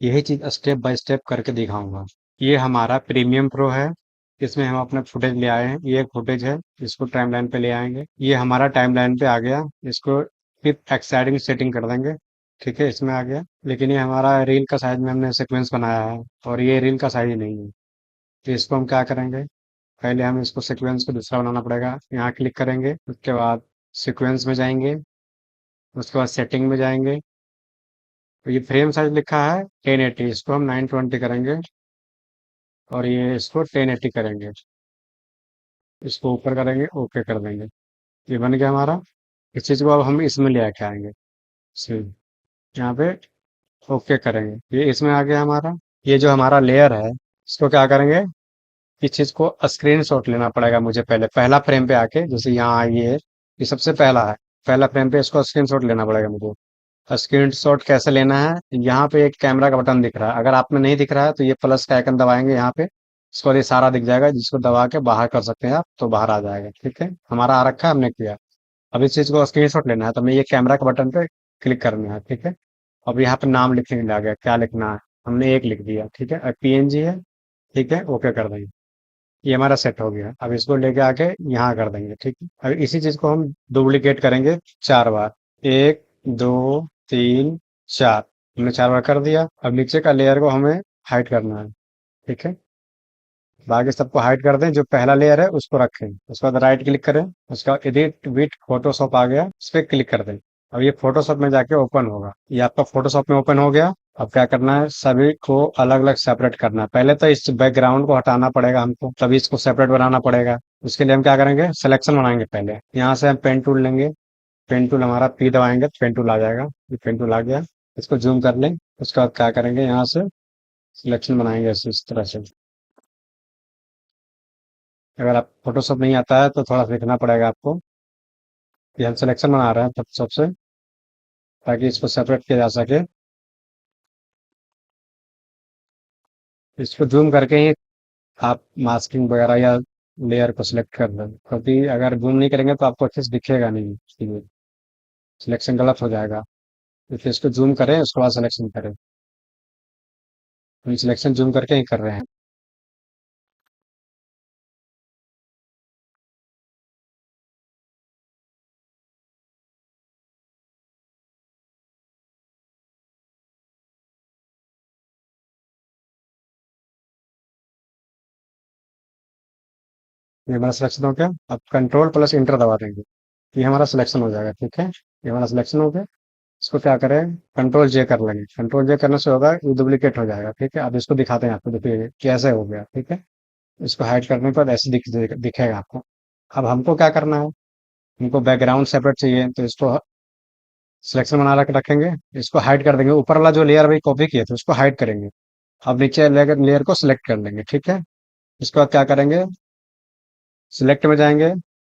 यही चीज़ step by step करके दिखाऊंगा। ये हमारा प्रीमियम प्रो है। इसमें हम अपना फुटेज ले आए हैं। ये एक फुटेज है। इसको टाइमलाइन पे ले आएंगे। ये हमारा टाइमलाइन पे आ गया। इसको फिर एक्साइडिंग सेटिंग कर देंगे। ठीक है, इसमें आ गया। लेकिन ये हमारा रील का साइज में हमने सीक्वेंस बनाया है और ये रील का साइज नहीं है। तो इसको हम क्या करेंगे, पहले हम इसको सीक्वेंस को दूसरा बनाना पड़ेगा। यहाँ क्लिक करेंगे, उसके बाद सीक्वेंस में जाएंगे, उसके बाद सेटिंग में जाएंगे। तो ये फ्रेम साइज लिखा है 1080, इसको हम 920 करेंगे और ये इसको 1080 करेंगे। इसको ऊपर करेंगे, ओके कर देंगे। ये बन गया हमारा। इस चीज़ को अब हम इसमें ले आके आएंगे। सेव, यहाँ पे ओके करेंगे। ये इसमें आ गया हमारा। ये जो हमारा लेयर है, इसको क्या करेंगे, इस चीज को स्क्रीनशॉट लेना पड़ेगा मुझे। पहले पहला फ्रेम पे आके, जैसे यहाँ ये है, ये सबसे पहला है। पहला फ्रेम पे इसको स्क्रीनशॉट लेना पड़ेगा मुझे। स्क्रीनशॉट कैसे लेना है, यहाँ पे एक कैमरा का बटन दिख रहा है। अगर आप में नहीं दिख रहा है तो ये प्लस का आइकन दबाएंगे यहाँ पे, इसके बाद ये सारा दिख जाएगा, जिसको दबा के बाहर कर सकते हैं आप, तो बाहर आ जाएगा। ठीक है, हमारा आ रखा है, हमने किया। अब इस चीज को स्क्रीनशॉट लेना है तो हमें ये कैमरा के बटन पे क्लिक करना है। ठीक है, अब यहाँ पे नाम लिखने के लिए आ गया, क्या लिखना है, हमने एक लिख दिया। ठीक है, अब पीएनजी है। ठीक है, ओके कर देंगे। ये हमारा सेट हो गया। अब इसको लेके आके यहाँ कर देंगे। ठीक है, अब इसी चीज को हम डुप्लीकेट करेंगे 4 बार। 1, 2, 3, 4। हमने 4 बार कर दिया। अब नीचे का लेयर को हमें हाइड करना है। ठीक है, बाकी सबको हाइड कर दें। जो पहला लेयर है उसको रखें, उसके बाद राइट क्लिक करें, उसका बाद एडिट विथ फोटोशॉप आ गया, उस पर क्लिक कर दें। अब ये फोटोशॉप में जाके ओपन होगा। ये आपका फोटोशॉप में ओपन हो गया। अब क्या करना है, सभी को अलग अलग सेपरेट करना है। पहले तो इस बैकग्राउंड को हटाना पड़ेगा हमको, तभी इसको सेपरेट बनाना पड़ेगा। उसके लिए हम क्या करेंगे, सिलेक्शन बनाएंगे। पहले यहाँ से हम पेन टूल लेंगे। पेन टूल हमारा पी दबाएंगे तो पेन टूल आ जाएगा। ये पेन टूल आ गया। इसको जूम कर लें। उसके बाद क्या करेंगे, यहाँ से सिलेक्शन बनाएंगे इस तरह से। अगर आप फोटोशॉप नहीं आता है तो थोड़ा सीखना पड़ेगा आपको। ये हम सिलेक्शन बना रहे हैं फोटोशॉप से, ताकि इसको सेपरेट किया जा सके। इसको जूम करके ही आप मास्किंग वगैरह या लेयर को सिलेक्ट कर लें, क्योंकि अगर जूम नहीं करेंगे तो आपको अच्छे से दिखेगा नहीं, इसलिए सिलेक्शन गलत हो जाएगा। तो फिर इसको जूम करें, उसके बाद सिलेक्शन करें। हम सिलेक्शन जूम करके ही कर रहे हैं। ये हमारा सिलेक्शन हो गया। अब कंट्रोल प्लस इंटर दबा देंगे, ये हमारा सिलेक्शन हो जाएगा। ठीक है, ये हमारा सिलेक्शन हो गया। इसको क्या करें, कंट्रोल जे कर लेंगे। कंट्रोल जे करने से होगा, ये डुप्लीकेट हो जाएगा। ठीक है, अब इसको दिखाते हैं आपको, देखिए कैसे हो गया। ठीक है, इसको हाइड करने पर ऐसे दिखेगा आपको। अब हमको क्या करना है, हमको बैकग्राउंड सेपरेट चाहिए, तो इसको सिलेक्शन बना के रखेंगे। इसको हाइड कर देंगे। ऊपर वाला जो लेयर अभी कॉपी किए थे उसको हाइड करेंगे। अब नीचे लेयर लेयर को सिलेक्ट कर लेंगे। ठीक है, इसके बाद क्या करेंगे, सिलेक्ट में जाएंगे।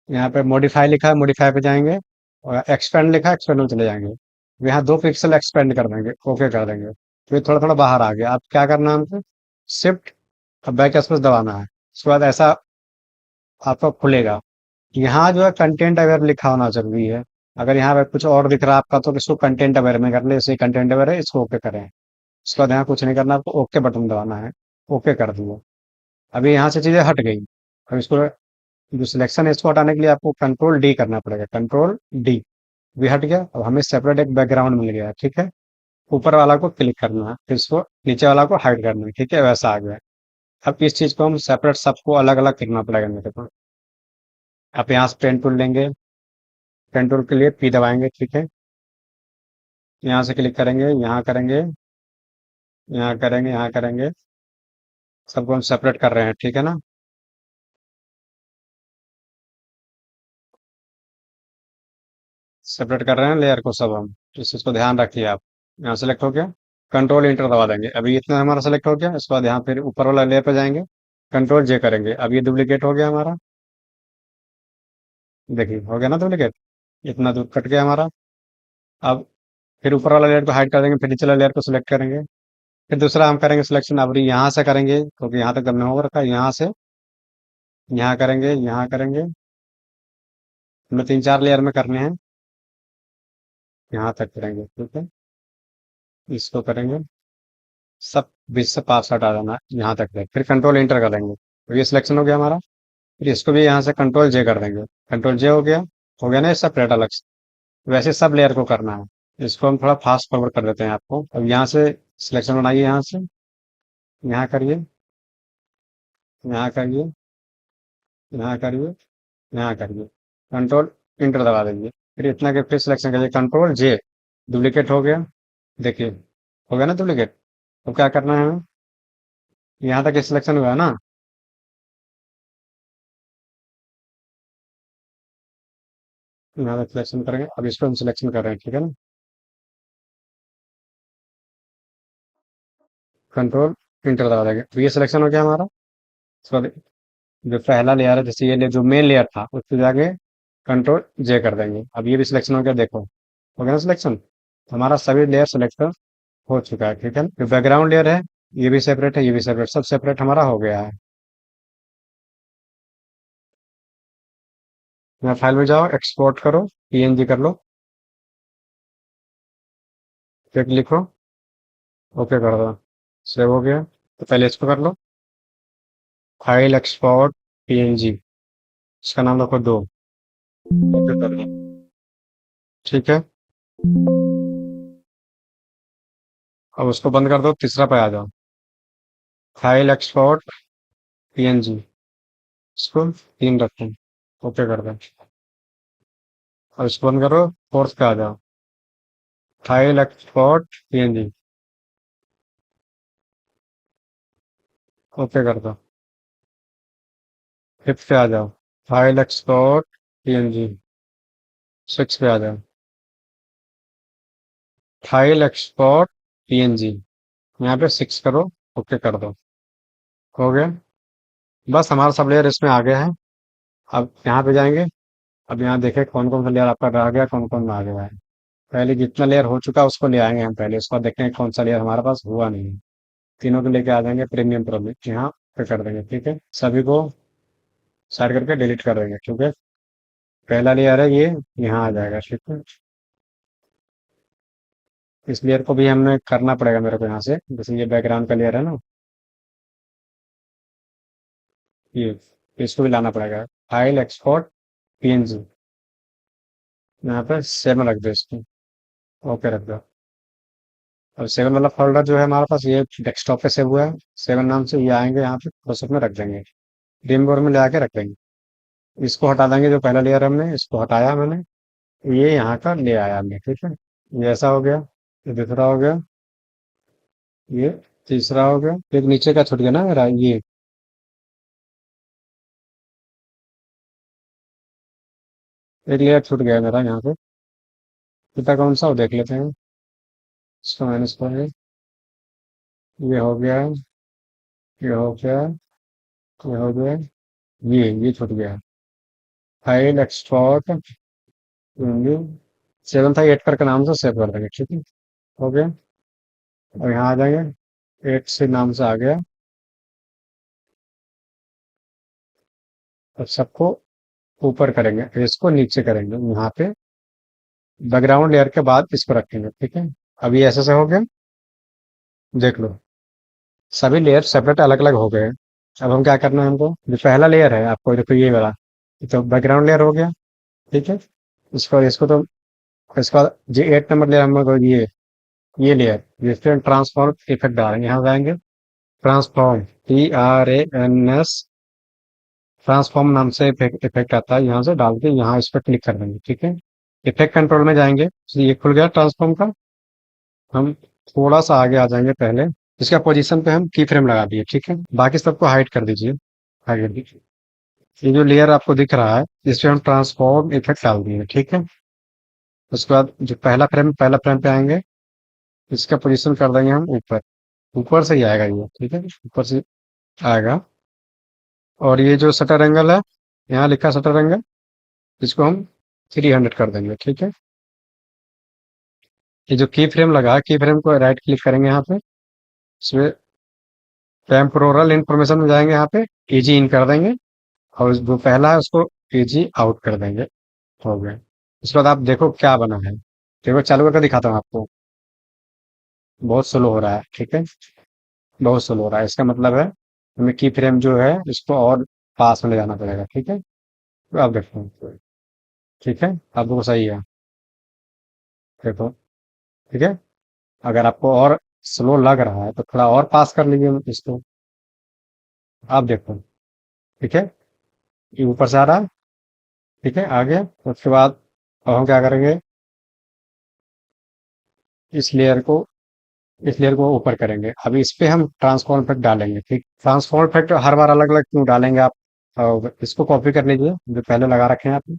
यहाँ पे मॉडिफाई लिखा है, मॉडिफाई पे जाएंगे, और एक्सपेंड लिखा है, एक्सपेंड में चले जाएंगे। यहाँ 2 पिक्सल एक्सपेंड कर देंगे, ओके कर देंगे। फिर थोड़ा थोड़ा बाहर आ गया। अब क्या करना है हमको, शिफ्ट, अब बैक स्पेस दबाना है। उसके बाद ऐसा आपका खुलेगा। यहाँ जो है कंटेंट अवेयर लिखा होना जरूरी है। अगर यहाँ पे कुछ और दिख रहा है आपका, तो इसको कंटेंट अवेयर में कर ले। जैसे कंटेंट अवेयर है, इसको ओके करें। उसके बाद यहाँ कुछ नहीं करना, आपको ओके बटन दबाना है। ओके कर दिया। अभी यहाँ से चीजें हट गई। अब इसको, जो सिलेक्शन है, इसको हटाने के लिए आपको कंट्रोल डी करना पड़ेगा। कंट्रोल डी, भी हट गया। अब हमें सेपरेट एक बैकग्राउंड मिल गया। ठीक है, ऊपर वाला को क्लिक करना है, फिर इसको नीचे वाला को हाइड करना है। ठीक है, वैसा आ गया। अब इस चीज को हम सेपरेट सबको अलग अलग करना पड़ेगा मेरे को। आप यहाँ से पेन टूल लेंगे। पेन टूल के लिए पी दबाएंगे। ठीक है, यहाँ से क्लिक करेंगे, यहाँ करेंगे, यहाँ करेंगे, यहाँ करेंगे। सबको हम सेपरेट कर रहे हैं। ठीक है ना, सेपरेट कर रहे हैं लेयर को सब हम। इस चीज को ध्यान रखिए आप। यहाँ सेलेक्ट हो गया, कंट्रोल इंटर दबा देंगे। अभी इतना हमारा सेलेक्ट हो गया। इसके बाद यहाँ फिर ऊपर वाला लेयर पे जाएंगे, कंट्रोल जे करेंगे। अब ये डुप्लीकेट हो गया हमारा। देखिए हो गया ना डुप्लीकेट, इतना दूर कट गया हमारा। अब फिर ऊपर वाला लेयर को हाइड कर देंगे, फिर नीचे वाला लेयर को सिलेक्ट करेंगे। फिर दूसरा हम करेंगे सिलेक्शन। अब यहाँ से करेंगे, क्योंकि यहाँ तक हमने हो रखा है। यहाँ से यहाँ करेंगे, यहाँ करेंगे। हमें 3 4 लेयर में करने हैं, यहाँ तक करेंगे। ठीक है, इसको करेंगे। सब बीच से पास हटा देना यहाँ तक है, फिर कंट्रोल इंटर करेंगे तो ये सिलेक्शन हो गया हमारा। फिर इसको भी यहाँ से कंट्रोल जे कर देंगे, कंट्रोल जे हो गया ना, ये सेपरेट अलग से। वैसे सब लेयर को करना है। इसको हम थोड़ा फास्ट फॉरवर्ड कर देते हैं आपको। अब यहाँ से सिलेक्शन बनाइए, यहाँ से यहाँ करिए, यहाँ करिए, यहाँ करिए, यहाँ करिए, कंट्रोल इंटर दबा देंगे। फिर इतना के फिर सिलेक्शन करिए, कंट्रोल जे, डुप्लीकेट हो गया। देखिए हो गया ना डुप्लीकेट। तो क्या करना है हमें, यहाँ तक सिलेक्शन हुआ है ना, यहाँ तक सिलेक्शन करेंगे। अब इसको हम सिलेक्शन कर रहे हैं, ठीक है ना। कंट्रोल इंटर दबा देंगे तो ये सिलेक्शन हो गया हमारा। उसके बाद जो पहला लेयर है, जैसे ये जो मेन लेयर था, उस पर जाके कंट्रोल जे कर देंगे। अब ये भी सिलेक्शन हो गया, देखो हो गया ना सिलेक्शन। हमारा सभी लेयर सिलेक्ट हो चुका है, ठीक है ना। जो बैकग्राउंड लेयर है, ये भी सेपरेट है, ये भी सेपरेट, सब सेपरेट हमारा हो गया है। यहाँ फाइल में जाओ, एक्सपोर्ट करो, पीएनजी कर लो, फिर लिखो, ओके कर दो, सेव हो गया। तो पहले इसको कर लो, फाइल एक्सपोर्ट पीएनजी, इसका नाम रखो दो, ओके कर दो, ठीक है। अब उसको बंद कर दो, तीसरा पे आ जाओ, फाइल एक्सपोर्ट पीएनजी, इसको तीन रखो, ओके कर दो। अब इसको बंद करो, फोर्थ पे आ जाओ, फाइल एक्सपोर्ट पीएनजी, ओके कर दो। फिफ्थ पे आ जाओ, फाइल एक्सपोर्ट पीएनजी, सिक्स पे आ जाओ, फाइल एक्सपोर्ट पीएनजी, यहाँ पे सिक्स करो, ओके कर दो, हो गया। बस हमारा सब लेयर इसमें आ गया है। अब यहाँ पे जाएंगे, अब यहाँ देखें कौन कौन सा लेयर आपका रह गया, कौन कौन आ गया है। पहले जितना लेयर हो चुका है उसको ले आएंगे हम पहले, उसके बाद देखते हैं कौन सा लेयर हमारे पास हुआ नहीं है। तीनों को लेके आ जाएंगे प्रीमियम प्रो में, यहाँ पे कर देंगे, ठीक है। सभी को साइड करके डिलीट कर देंगे, ठीक है। पहला लेयर है ये, यहाँ आ जाएगा, ठीक है। इस लेयर को भी हमें करना पड़ेगा मेरे को यहाँ से, जैसे ये बैकग्राउंड का लेयर है ना, ये इसको भी लाना पड़ेगा। फाइल एक्सपोर्ट पीएनजी, यहाँ पे सेवन रख दो इसको, ओके रख दो। और सेवन वाला फोल्डर जो है हमारे पास, ये डेस्कटॉप पे सेव हुआ है, सेवन नाम से। ये आएंगे यहाँ पे प्रोसेस में रख देंगे, ड्रीम बोर्ड में ले आके रख देंगे। इसको हटा देंगे, जो पहला लेयर हमने इसको हटाया मैंने, ये यहाँ का ले आया हमने, ठीक है। ये ऐसा हो गया, ये दूसरा हो गया, ये तीसरा हो गया। एक नीचे का छूट गया ना मेरा, ये एक लेयर छूट गया मेरा यहाँ पे, कितना कौन सा हो देख लेते हैं। इसको माइनस करें, ये हो गया, ये हो गया, ये हो गया, ये छूट गया। फाइल एक्सपोर्ट सेवन था, एट करके नाम से सेव कर देंगे, ठीक है। हो गया। और यहाँ आ जाएंगे, एट से नाम से आ गया। अब सबको ऊपर करेंगे, इसको नीचे करेंगे, यहाँ पे बैकग्राउंड लेयर के बाद इसको रखेंगे, ठीक है। अभी ऐसे से हो गया, देख लो सभी लेयर सेपरेट अलग अलग हो गए। अब हम क्या करना है, हमको जो पहला लेयर है आपको देखो ये वाला, तो बैकग्राउंड लेयर हो गया, ठीक है। इसको इसको तो इसका जो एट नंबर लेयर हमको ये लेयर, जिसपे हम ट्रांसफॉर्म इफेक्ट डालेंगे, यहाँ जाएंगे, ट्रांसफॉर्म TRANS, ट्रांसफॉर्म नाम से इफेक्ट आता है, यहाँ से डाल के यहाँ इस पर क्लिक कर देंगे, ठीक है। इफेक्ट कंट्रोल में जाएंगे, तो ये खुल गया ट्रांसफॉर्म का। हम थोड़ा सा आगे आ जाएंगे, पहले इसका पोजीशन पे हम की फ्रेम लगा दिए, ठीक है। बाकी सबको हाइड कर दीजिए, हाइड कर दीजिए। ये जो लेयर आपको दिख रहा है, इस पे हम ट्रांसफॉर्म इफेक्ट डाल दिए, ठीक है। उसके बाद जो पहला फ्रेम पे आएंगे, इसका पोजीशन कर देंगे हम ऊपर, ऊपर से ही आएगा ये, ठीक है, ऊपर से आएगा। और ये जो शटर एंगल है, यहाँ लिखा शटर एंगल, इसको हम 300 कर देंगे, ठीक है। ये जो की फ्रेम लगा है, की फ्रेम को राइट क्लिक करेंगे यहाँ पे, इसमें टेम्पोरल इंफॉर्मेशन में जाएंगे, यहाँ पे एजी इन कर देंगे, और जो पहला है उसको एजी आउट कर देंगे, हो गया। उसके बाद आप देखो क्या बना है, देखो चालू करके दिखाता हूँ आपको, बहुत स्लो हो रहा है, ठीक है। बहुत स्लो हो रहा है, इसका मतलब है हमें की फ्रेम जो है इसको और पास में ले जाना पड़ेगा, ठीक है। तो आप देखो, ठीक है, आपको सही है, देखो, ठीक है। अगर आपको और स्लो लग रहा है तो थोड़ा और पास कर लीजिए इसको, आप देखो, ठीक है। ये ऊपर से आ रहा है, ठीक है, आगे उसके बाद अब हम क्या करेंगे, इस लेयर को इस लेयर को ऊपर करेंगे। अभी इस पे हम ट्रांसफॉर्म इफेक्ट डालेंगे, ठीक। ट्रांसफॉर्म इफेक्ट हर बार अलग अलग क्यों डालेंगे आप, इसको कॉपी कर लीजिए जो पहले लगा रखे हैं आपने,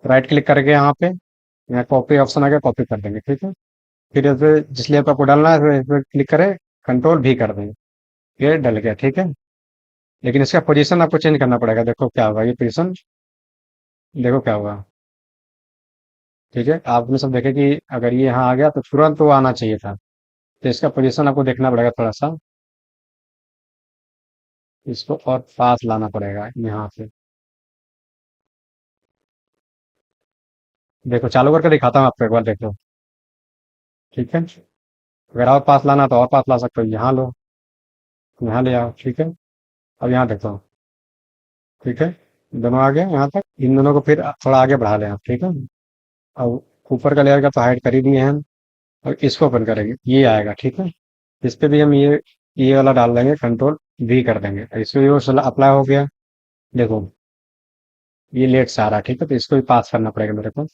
राइट क्लिक करके यहाँ पे, यहाँ कॉपी ऑप्शन आ गया, कॉपी कर देंगे, ठीक है। फिर इस पे जिस लेयर पे आपको डालना है इस पे क्लिक करें, कंट्रोल भी कर देंगे, ये डल गया, ठीक है। लेकिन इसका पोजीशन आपको चेंज करना पड़ेगा, देखो क्या होगा, ये पोजीशन देखो क्या होगा, ठीक है। आपने सब देखे कि अगर ये यहाँ आ गया तो तुरंत वो आना चाहिए था, तो इसका पोजीशन आपको देखना पड़ेगा थोड़ा सा, इसको और पास लाना पड़ेगा यहाँ से। देखो चालू करके दिखाता हूँ आपको एक बार, देखो, ठीक है। अगर और पास लाना तो और पास ला सकते हो, यहाँ लो, यहाँ ले आओ, ठीक है। अब यहाँ देखो, ठीक है, दोनों आ गए यहाँ तक, इन दोनों को फिर थोड़ा आगे बढ़ा लें आप, ठीक है। अब ऊपर का लेयर का तो हाइड कर ही दिए हैं हम, और इसको ओपन करेंगे, ये आएगा, ठीक है। इस पे भी हम ये वाला डाल देंगे, कंट्रोल भी कर देंगे, इसमें भी अप्लाई हो गया, देखो ये लेट से आ रहा है, ठीक है। तो इसको भी पास करना पड़ेगा मेरे को,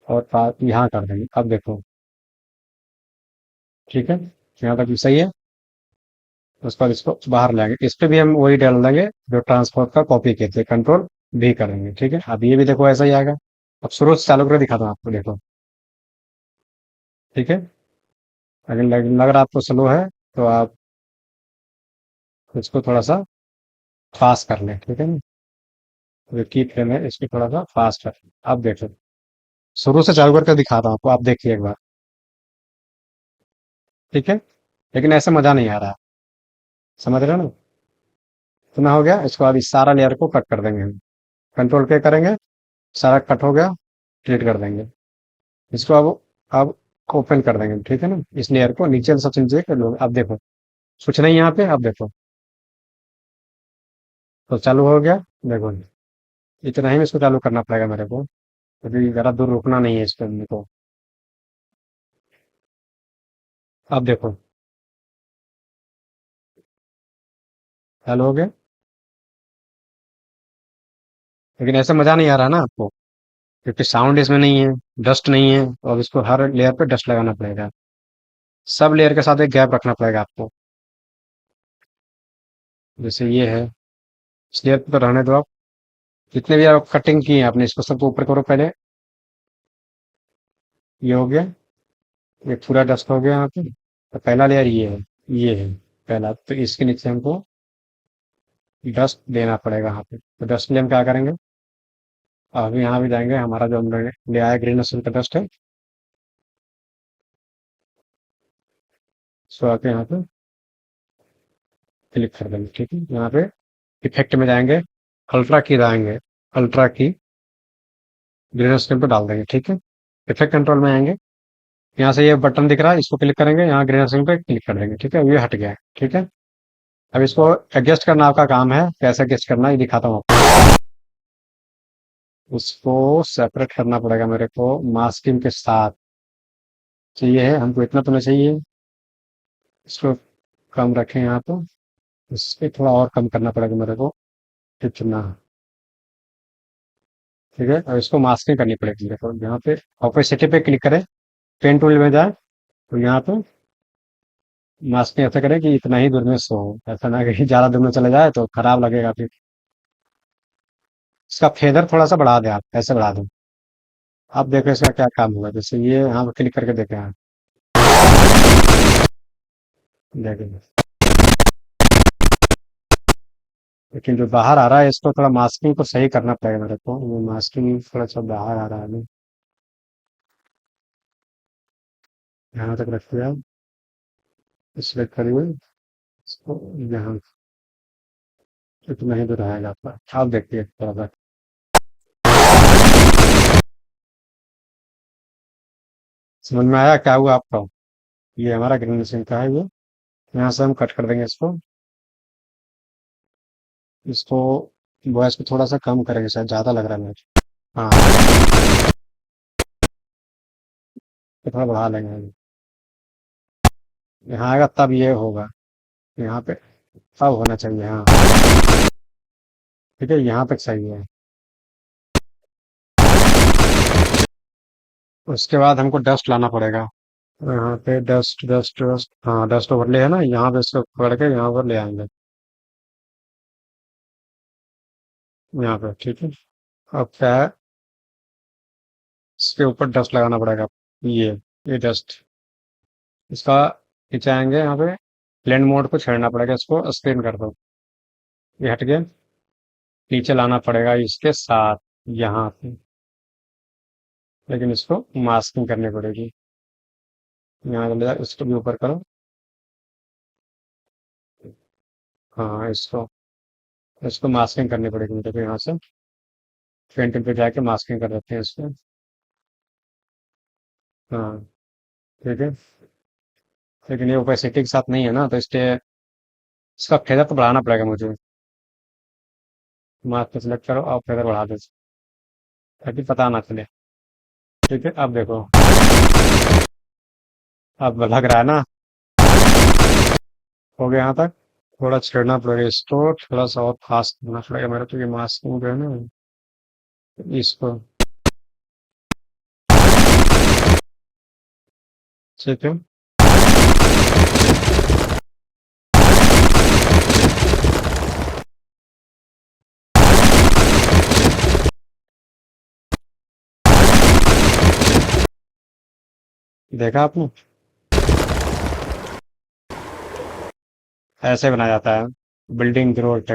और पास यहाँ कर देंगे, अब देखो, ठीक है, यहाँ तक भी सही है। उसके बाद इसको बाहर लाएंगे, इस पे भी हम वही डाल देंगे जो ट्रांसपोर्ट का कॉपी किए थे, कंट्रोल भी करेंगे, ठीक है। अब ये भी देखो ऐसा ही आएगा। अब शुरू से चालू करके दिखाता हूँ आपको, देखो, ठीक है। अगर लग रहा आपको स्लो है तो आप इसको थोड़ा सा फास्ट कर लें, ठीक है ना। जो की फ्रेम है इसको थोड़ा सा फास्ट कर, आप देखो, शुरू से चालू करके दिखाता हूँ आपको, आप देखिए एक बार, ठीक है। लेकिन ऐसे मजा नहीं आ रहा, समझ रहे हो ना। इतना हो गया, इसके बाद इस सारा लेयर को कट कर देंगे हम, कंट्रोल पे करेंगे, सारा कट हो गया, डिलीट कर देंगे। इसको अब ओपन कर देंगे, ठीक है ना। इस लेयर को नीचे से सबसे नीचे कर लो, अब देखो कुछ नहीं यहाँ पे, अब देखो तो चालू हो गया, देखो इतना ही में इसको चालू करना पड़ेगा मेरे को, क्योंकि ज़्यादा दूर रुकना नहीं है इसको मेरे को। अब देखो चालू हो गया, लेकिन ऐसे मज़ा नहीं आ रहा ना आपको, क्योंकि साउंड इसमें नहीं है, डस्ट नहीं है, और इसको हर लेयर पे डस्ट लगाना पड़ेगा, सब लेयर के साथ एक गैप रखना पड़ेगा आपको। जैसे ये है, इस लेयर पे तो रहने दो आप, जितने भी आप कटिंग की है आपने इसको सबको ऊपर करो पहले, ये हो गया, ये पूरा डस्ट हो गया यहाँ पे। तो पहला लेयर ये है पहला, तो इसके नीचे हमको डस्ट देना पड़ेगा यहाँ पे। तो डस्ट के लिए हम क्या करेंगे, अभी यहाँ भी जाएंगे, हमारा जो हमने ले आया ग्रीन का डस्ट है, इसको आके यहाँ पे क्लिक कर देंगे, ठीक है। यहाँ पे इफेक्ट में जाएंगे, अल्ट्रा की जाएंगे, अल्ट्रा की ग्रीन स्क्रीन पे डाल देंगे, ठीक है। इफेक्ट कंट्रोल में आएंगे, यहाँ से ये बटन दिख रहा है, इसको क्लिक करेंगे, यहाँ ग्रीन स्क्रीन पे क्लिक कर देंगे, ठीक है। ये हट गया है, ठीक है। अब इसको एडजस्ट करना आपका काम है, कैसे एडजस्ट करना है ये दिखाता हूँ आपको। उसको सेपरेट करना पड़ेगा मेरे को मास्किंग के साथ, चाहिए है हमको, इतना तो नहीं चाहिए, इसको कम रखें यहाँ पे, इससे थोड़ा और कम करना पड़ेगा मेरे को, इतना, ठीक है। और इसको मास्किंग करनी पड़ेगी मेरे को, यहाँ पे ऑपेसिटी पे क्लिक करें, पेन टूल में जाए, तो यहाँ पे मास्किंग ऐसा करें कि इतना ही दूर में शो हो, ऐसा ना कि ज्यादा दूर में चले जाए तो खराब लगेगा फिर। इसका फेदर थोड़ा सा बढ़ा दें, आप ऐसे बढ़ा दें, आप देखो इसका क्या काम होगा। जैसे ये यहाँ पे क्लिक करके देखें आप, देखें, लेकिन जो बाहर आ रहा है इसको थोड़ा मास्किंग को सही करना पड़ेगा मेरे को, वो मास्किंग थोड़ा सा बाहर आ रहा है अभी। यहाँ तक रखिए आप, सिलेक्ट करिए इसको, यहाँ इतना ही तो रहेगा आपका, आप देखिए थोड़ा सा, समझ में आया क्या हुआ आपका। ये हमारा ग्रीन मशीन का है ये। यहाँ से हम कट कर देंगे इसको। इसको वॉइस को थोड़ा सा कम करेंगे, शायद ज़्यादा लग रहा है मुझे। हाँ, तो थोड़ा बढ़ा लेंगे। यहाँ आएगा तब ये होगा। यहाँ पे अब होना चाहिए, हाँ। ठीक है, यहाँ तक सही है। उसके बाद हमको डस्ट लाना पड़ेगा। यहाँ पे डस्ट डस्ट डस्ट, हाँ डस्ट ओवरले है ना, यहाँ पे इसको पकड़ के यहाँ पर ले आएंगे। यहाँ पे ठीक है। अब क्या है, इसके ऊपर डस्ट लगाना पड़ेगा। ये डस्ट, इसका नीचे आएंगे यहाँ पे। ब्लेंड मोड को छेड़ना पड़ेगा, इसको स्क्रीन कर दो। ये हट गया। नीचे लाना पड़ेगा इसके साथ, यहाँ पे। लेकिन इसको मास्किंग करनी पड़ेगी। यहाँ ले जा, इसको भी ऊपर करो। हाँ, इसको इसको मास्किंग करनी पड़ेगी मुझे, यहाँ से पेंटिंग पे जाके मास्किंग कर देते हैं इसको। हाँ, ठीक है। लेकिन ये ओपेसिटी के साथ नहीं है ना, तो इसलिए इसका फेदर तो बढ़ाना पड़ेगा मुझे। मास्क पे सिलेक्ट करो और फेदर बढ़ा दो, ताकि पता ना चले। ठीक है, अब देखो, अब लग रहा है ना, हो गया यहाँ तक। थोड़ा छेड़ना पड़ेगा इसको, थोड़ा सा और फास्ट करना पड़ेगा मेरे, तो ये मास्किंग जो है ना, इसको। ठीक है, देखा आपने, ऐसे बनाया जाता है बिल्डिंग ग्रोथ।